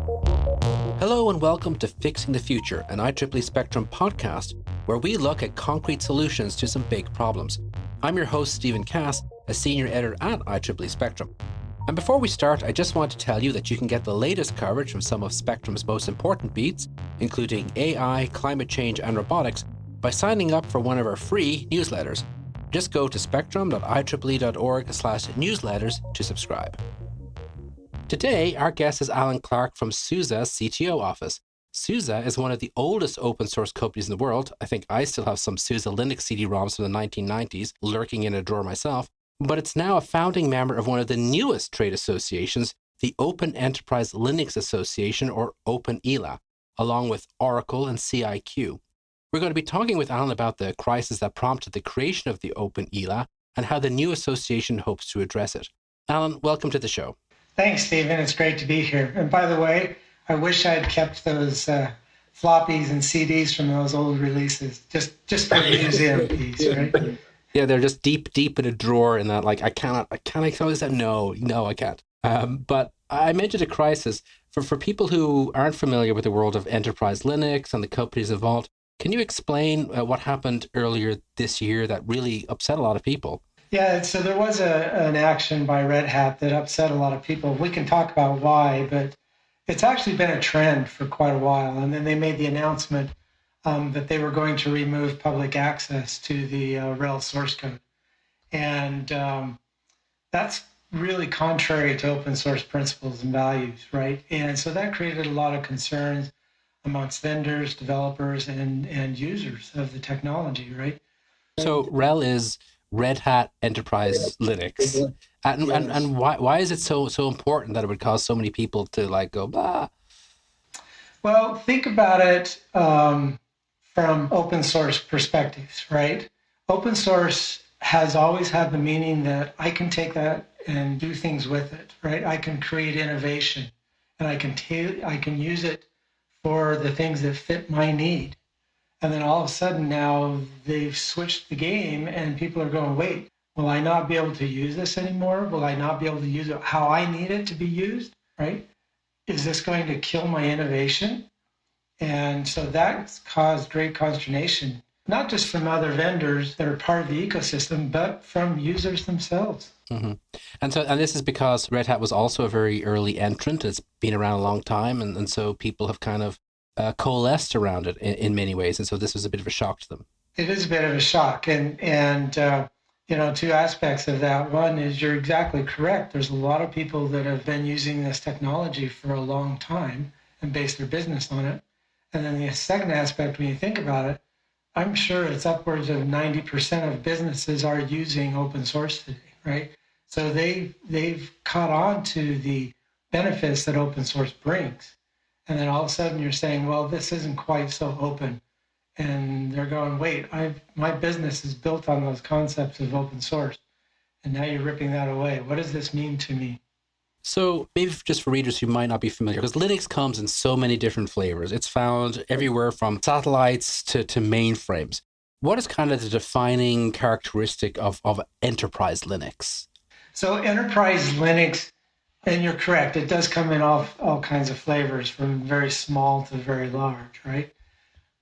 Hello and welcome to Fixing the Future, an IEEE Spectrum podcast where we look at concrete solutions to some big problems. I'm your host, Stephen Cass, a senior editor at IEEE Spectrum. And before we start, I just want to tell you that you can get the latest coverage from some of Spectrum's most important beats, including AI, climate change, and robotics, by signing up for one of our free newsletters. Just go to spectrum.ieee.org/newsletters to subscribe. Today, our guest is Alan Clark from SUSE's CTO office. SUSE is one of the oldest open source companies in the world. I think I still have some SUSE Linux CD-ROMs from the 1990s lurking in a drawer myself. But it's now a founding member of one of the newest trade associations, the Open Enterprise Linux Association, or OpenELA, along with Oracle and CIQ. We're going to be talking with Alan about the crisis that prompted the creation of the OpenELA and how the new association hopes to address it. Alan, welcome to the show. Thanks, Stephen. It's great to be here. And by the way, I wish I'd kept those floppies and CDs from those old releases, just for the museum piece, right? Yeah, they're just deep in a drawer in that, like, I cannot close that. No, I can't. But I mentioned a crisis. For people who aren't familiar with the world of enterprise Linux and the companies involved, can you explain what happened earlier this year that really upset a lot of people? Yeah, so there was an action by Red Hat that upset a lot of people. We can talk about why, but it's actually been a trend for quite a while. And then they made the announcement that they were going to remove public access to the RHEL source code. And that's really contrary to open source principles and values, right? And so that created a lot of concerns amongst vendors, developers, and users of the technology, right? So RHEL is Red Hat Enterprise Linux. And why is it so important that it would cause so many people to go, blah? Well, think about it from open source perspectives, right? Open source has always had the meaning that I can take that and do things with it, right? I can create innovation and I can use it for the things that fit my need. And then all of a sudden now they've switched the game and people are going, wait, will I not be able to use this anymore? Will I not be able to use it how I need it to be used, right? Is this going to kill my innovation? And so that's caused great consternation, not just from other vendors that are part of the ecosystem, but from users themselves. Mm-hmm. And this is because Red Hat was also a very early entrant. It's been around a long time. And so people have kind of coalesced around it in many ways. And so this was a bit of a shock to them. It is a bit of a shock. And two aspects of that. One is you're exactly correct. There's a lot of people that have been using this technology for a long time and based their business on it. And then the second aspect, when you think about it, I'm sure it's upwards of 90% of businesses are using open source today, right? So they've caught on to the benefits that open source brings. And then all of a sudden you're saying, well, this isn't quite so open. And they're going, wait, my business is built on those concepts of open source. And now you're ripping that away. What does this mean to me? So maybe just for readers who might not be familiar, because Linux comes in so many different flavors. It's found everywhere from satellites to mainframes. What is kind of the defining characteristic of enterprise Linux? So enterprise Linux, and you're correct, it does come in all kinds of flavors, from very small to very large, right?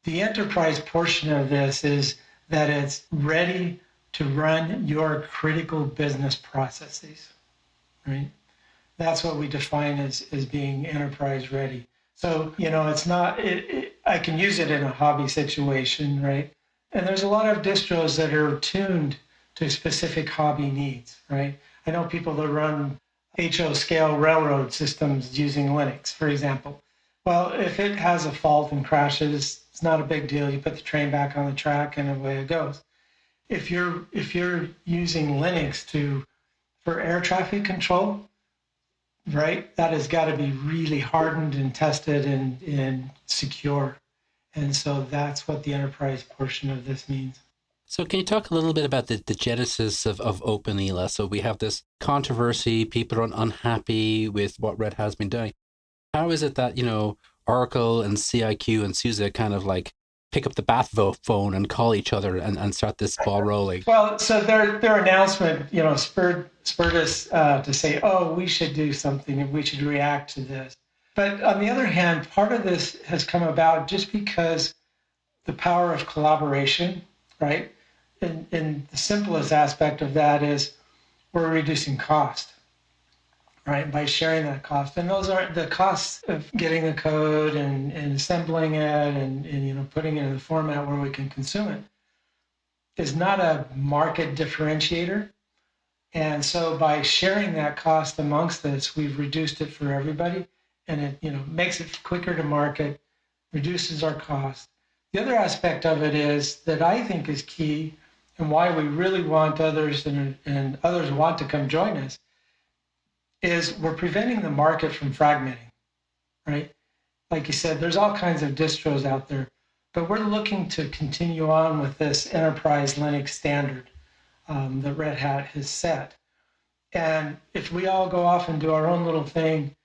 The enterprise portion of this is that it's ready to run your critical business processes, right? That's what we define as being enterprise ready. So, it's not, I can use it in a hobby situation, right? And there's a lot of distros that are tuned to specific hobby needs, right? I know people that run HO scale railroad systems using Linux, for example. Well, if it has a fault and crashes, it's not a big deal. You put the train back on the track and away it goes. If you're using Linux for air traffic control, right, that has got to be really hardened and tested and secure. And so that's what the enterprise portion of this means. So can you talk a little bit about the genesis of OpenELA? So we have this controversy, people are unhappy with what Red Hat has been doing. How is it that, Oracle and CIQ and SUSE kind of pick up the bat phone and call each other and start this ball rolling? Well, so their announcement, spurred us to say, oh, we should do something and we should react to this. But on the other hand, part of this has come about just because the power of collaboration, right? And the simplest aspect of that is we're reducing cost, right? By sharing that cost. And those are the costs of getting the code and assembling it and putting it in the format where we can consume it is not a market differentiator. And so by sharing that cost amongst us, we've reduced it for everybody, and it makes it quicker to market, reduces our cost. The other aspect of it is that I think is key, and why we really want others and others want to come join us, is we're preventing the market from fragmenting, right? Like you said, there's all kinds of distros out there, but we're looking to continue on with this enterprise Linux standard that Red Hat has set. And if we all go off and do our own little thing,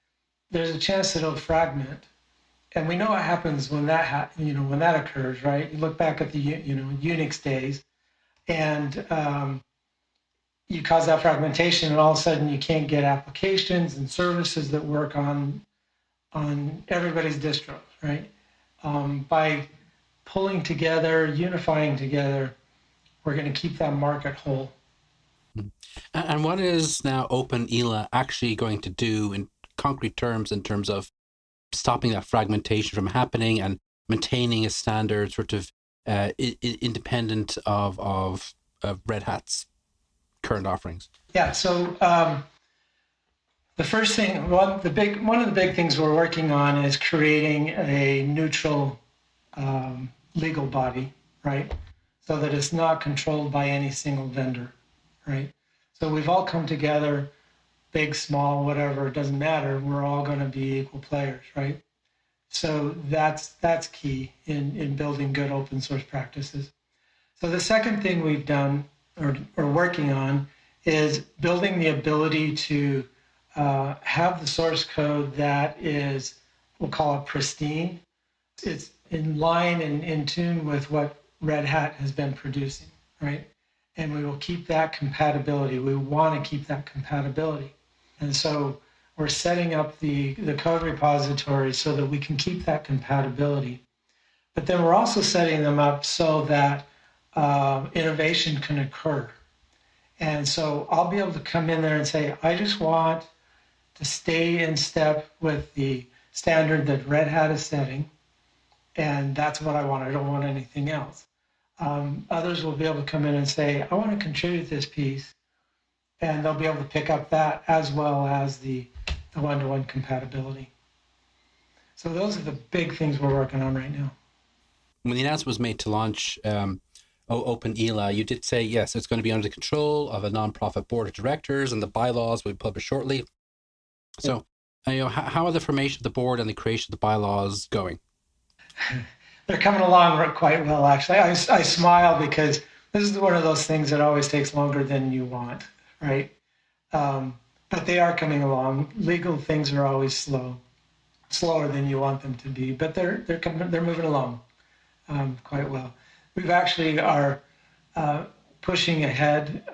there's a chance that it'll fragment. And we know what happens when when that occurs, right? You look back at the Unix days, and you cause that fragmentation, and all of a sudden you can't get applications and services that work on everybody's distros, right? By pulling together, unifying together, we're going to keep that market whole. And what is now OpenELA actually going to do in concrete terms in terms of stopping that fragmentation from happening and maintaining a standard sort of independent of Red Hat's current offerings? Yeah. So the first thing, one of the big things we're working on is creating a neutral legal body, right? So that it's not controlled by any single vendor, right? So we've all come together, big, small, whatever, it doesn't matter. We're all going to be equal players, right? So that's key in building good open source practices. So the second thing we've done or working on is building the ability to have the source code that is, we'll call it pristine. It's in line and in tune with what Red Hat has been producing, right? And we will keep that compatibility. We want to keep that compatibility. And so we're setting up the code repository so that we can keep that compatibility. But then we're also setting them up so that innovation can occur. And so I'll be able to come in there and say, I just want to stay in step with the standard that Red Hat is setting. And that's what I want. I don't want anything else. Others will be able to come in and say, I want to contribute this piece. And they'll be able to pick up that as well as the one-to-one compatibility. So those are the big things we're working on right now. When the announcement was made to launch OpenELA, you did say, yes, it's going to be under the control of a nonprofit board of directors, and the bylaws will be published shortly. So, how are the formation of the board and the creation of the bylaws going? They're coming along quite well, actually. I smile because this is one of those things that always takes longer than you want, right? But they are coming along. Legal things are always slower than you want them to be, but they're moving along quite well. We've actually are pushing ahead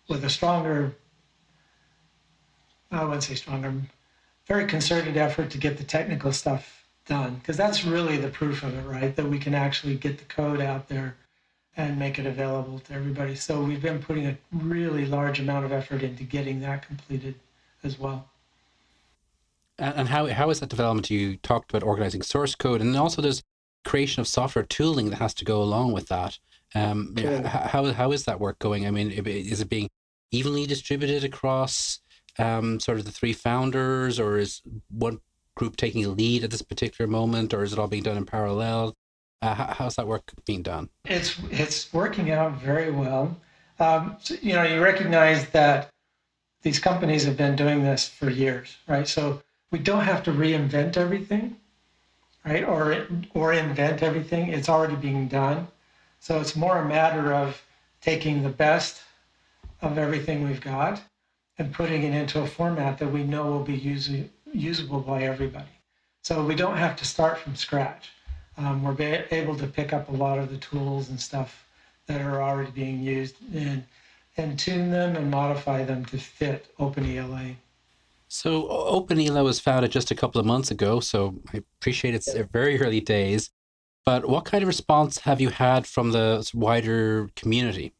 with a stronger, I wouldn't say stronger, very concerted effort to get the technical stuff done, because that's really the proof of it, right? That we can actually get the code out there and make it available to everybody. So we've been putting a really large amount of effort into getting that completed as well. And how is that development? You talked about organizing source code, and also there's creation of software tooling that has to go along with that. How is that work going? I mean, is it being evenly distributed across sort of the three founders, or is one group taking a lead at this particular moment, or is it all being done in parallel? How's that work being done? It's working out very well. So, you recognize that these companies have been doing this for years, right? So we don't have to reinvent everything, right? Or invent everything. It's already being done. So it's more a matter of taking the best of everything we've got and putting it into a format that we know will be usable by everybody. So we don't have to start from scratch. We're able to pick up a lot of the tools and stuff that are already being used and tune them and modify them to fit OpenELA. So OpenELA was founded just a couple of months ago, so I appreciate it's very early days. But what kind of response have you had from the wider community?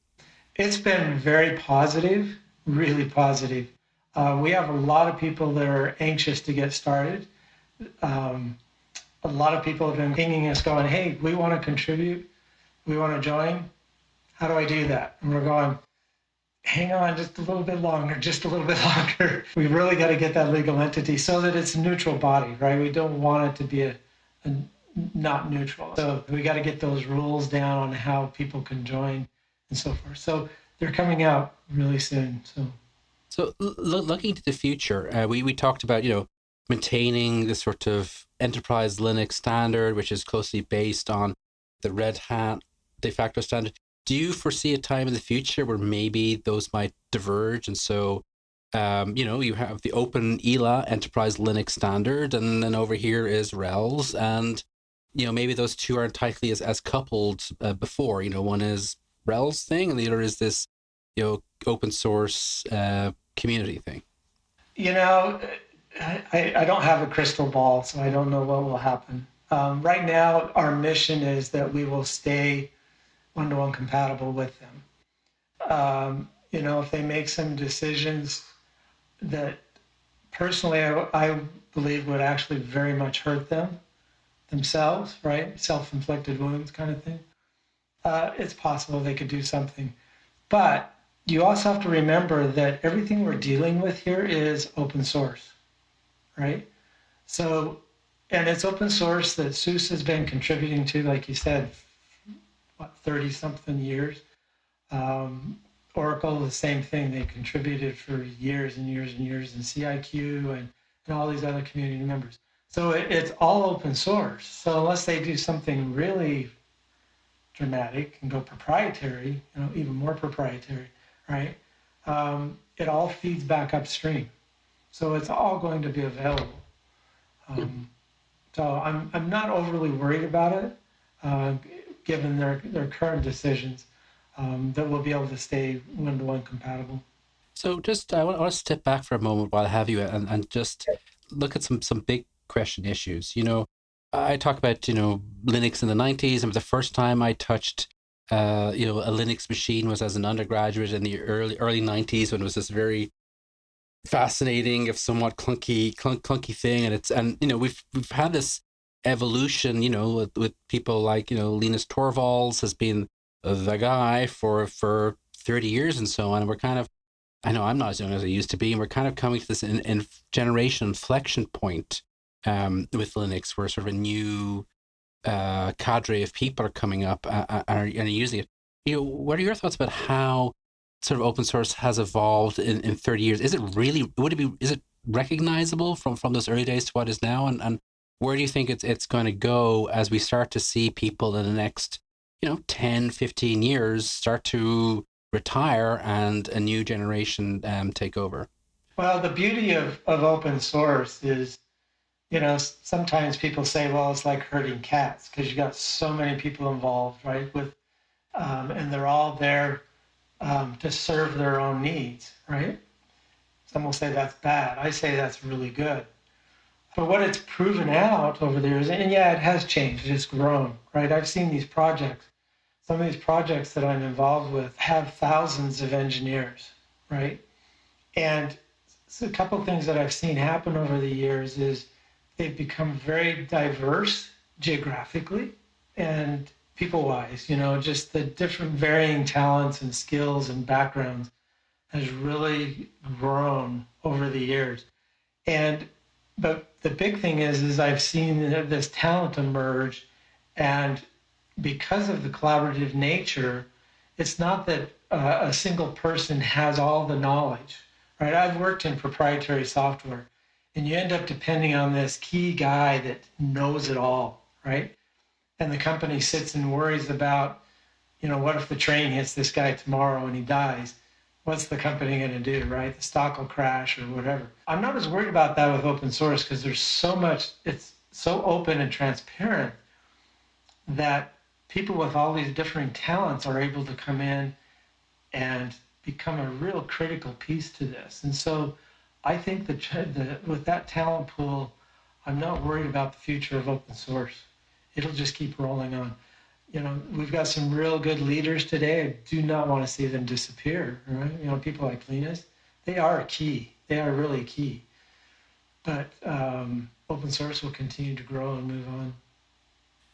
It's been very positive, really positive. We have a lot of people that are anxious to get started. Um, a lot of people have been pinging us going, hey, we want to contribute. We want to join. How do I do that? And we're going, hang on just a little bit longer, just a little bit longer. We really got to get that legal entity so that it's a neutral body, right? We don't want it to be a not neutral. So we got to get those rules down on how people can join and so forth. So they're coming out really soon. So So looking to the future, we talked about maintaining the sort of enterprise Linux standard, which is closely based on the Red Hat de facto standard. Do you foresee a time in the future where maybe those might diverge, and so you have the Open ELA Enterprise Linux standard, and then over here is RHEL's, and maybe those two aren't tightly as coupled before. One is RHEL's thing, and the other is this open source community thing. you know, I don't have a crystal ball, so I don't know what will happen. Right now, our mission is that we will stay one-to-one compatible with them. If they make some decisions that personally I believe would actually very much hurt them themselves, right? Self-inflicted wounds kind of thing. It's possible they could do something. But you also have to remember that everything we're dealing with here is open source, right? So, and it's open source that SUSE has been contributing to, like you said, what, 30 something years. Um, Oracle, the same thing. They contributed for years and years and years, and CIQ and all these other community members. So it's all open source. So unless they do something really dramatic and go proprietary, even more proprietary, right? It all feeds back upstream. So it's all going to be available. Um, so I'm not overly worried about it, uh, given their current decisions, that we'll be able to stay one-to-one compatible. So just I want to step back for a moment while I have you, and just look at some big question issues. I talk about Linux in the 90s, and the first time I touched a Linux machine was as an undergraduate in the early 90s, when it was this very fascinating, if somewhat clunky thing, and we've had this evolution, with people like Linus Torvalds has been the guy for 30 years and so on, and we're kind of, I know I'm not as young as I used to be, and we're kind of coming to this in generation inflection point with Linux, where sort of a new cadre of people are coming up and are using it. What are your thoughts about how sort of open source has evolved in 30 years? Is it really, is it recognizable from those early days to what is now? And where do you think it's going to go as we start to see people in the next, 10, 15 years start to retire and a new generation take over? Well, the beauty of open source is, sometimes people say, well, it's like herding cats because you got so many people involved, right? And they're all there to serve their own needs, right? Some will say that's bad. I say that's really good. But what it's proven out over the years, and yeah, it has changed, it's grown, right? I've seen these projects. Some of these projects that I'm involved with have thousands of engineers, right? And so a couple of things that I've seen happen over the years is they've become very diverse geographically and people wise, just the different varying talents and skills and backgrounds has really grown over the years. And but the big thing is I've seen this talent emerge, and because of the collaborative nature, it's not that a single person has all the knowledge, right? I've worked in proprietary software, and you end up depending on this key guy that knows it all, right? And the company sits and worries about, what if the train hits this guy tomorrow and he dies? What's the company going to do, right? The stock will crash or whatever. I'm not as worried about that with open source because there's so much, it's so open and transparent that people with all these different talents are able to come in and become a real critical piece to this. And so I think with that talent pool, I'm not worried about the future of open source. It'll just keep rolling on. We've got some real good leaders today. I do not want to see them disappear, right? People like Linus, they are key. They are really key. But open source will continue to grow and move on.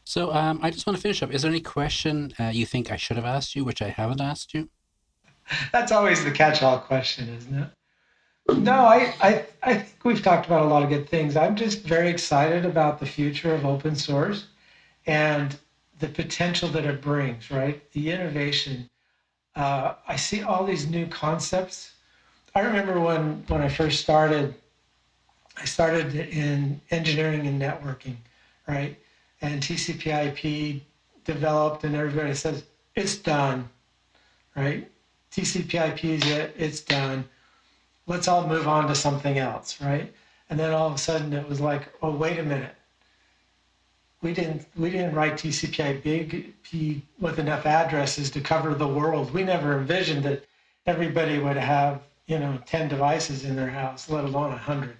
So I just want to finish up. Is there any question you think I should have asked you, which I haven't asked you? That's always the catch-all question, isn't it? No, I think we've talked about a lot of good things. I'm just very excited about the future of open source and the potential that it brings, right? The innovation. I see all these new concepts. I remember when I first started, I started in engineering and networking, right? And TCP/IP developed, and everybody says it's done, right? TCP/IP is it, it's done. Let's all move on to something else, right? And then all of a sudden it was like, oh, wait a minute. We didn't write TCP/IP with enough addresses to cover the world. We never envisioned that everybody would have 10 devices in their house, let alone 100.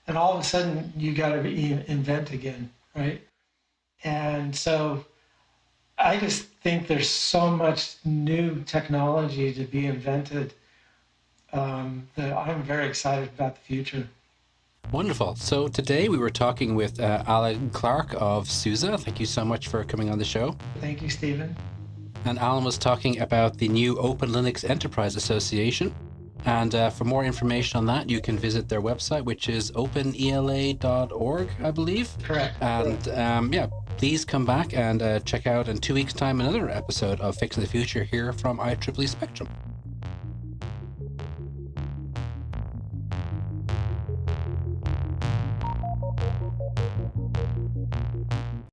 And all of a sudden you got to invent again, right? And so I just think there's so much new technology to be invented that I'm very excited about the future. Wonderful. So today we were talking with Alan Clark of SUSE. Thank you so much for coming on the show. Thank you, Stephen. And Alan was talking about the new Open Linux Enterprise Association. And for more information on that, you can visit their website, which is openela.org, I believe. Correct. And please come back and check out in 2 weeks' time another episode of Fixing the Future here from IEEE Spectrum.